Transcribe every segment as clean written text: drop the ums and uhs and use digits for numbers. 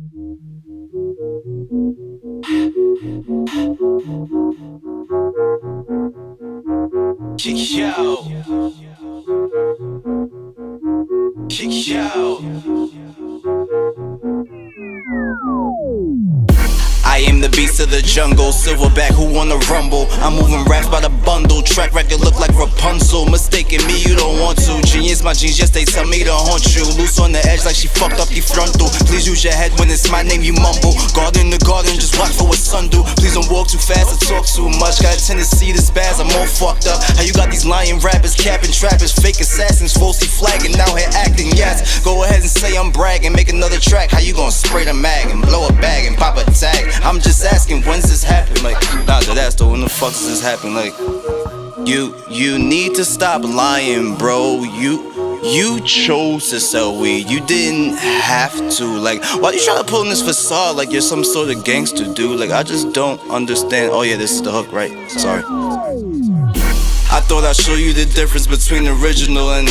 I am the beast of the jungle, silverback who wanna rumble. I'm moving raps by the bundle, track record look like Rapunzel. Mistaking me, you don't want to. Genius, my jeans, yes, they tell me to haunt you. Loose on the edge like she fucked up the frontal. Please use your head when it's my name, you mumble. Guard in the garden, just watch for what sun do. Please don't walk too fast or talk too much. Got a tendency to spaz, I'm all fucked up. How you got these lying rappers, capping trappers, fake assassins, falsely flagging, out here acting, yes. Go ahead and say I'm bragging, make another track. How you gonna spray the mag and blow a bag and pop a tag? I'm just asking, when's this happen? Like, nah, that's though, when the fuck does this happen? Like, you need to stop lying, bro. You chose to sell weed, you didn't have to. Like, why you trying to pull in this facade like you're some sort of gangster dude? Like, I just don't understand. Oh yeah, this is the hook, right? Sorry. I thought I'd show you the difference between the original and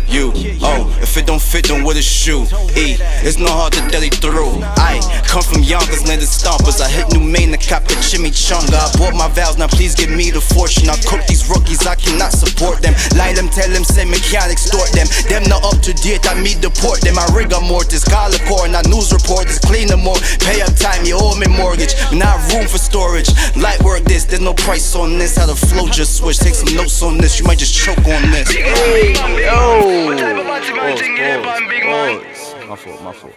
you. Oh, if it don't fit, then what is shoe? E, it's not hard to deli through. I come from Yonkers, landed stompers. I hit New Maine to cop a chimichanga. I bought my vows, now please give me the fortune. I cook these rookies, I cannot support them. Lie them, tell them, say mechanics, extort them. Them not up to date, I me deport them. I rigor mortis, collar core, and I news reporters. Clean them more, pay up time, you owe me mortgage. Not room for storage, light work this, there's no price on this. How the flow just switch, take some notes on this, you might just choke on this. Hey, yo! My fault.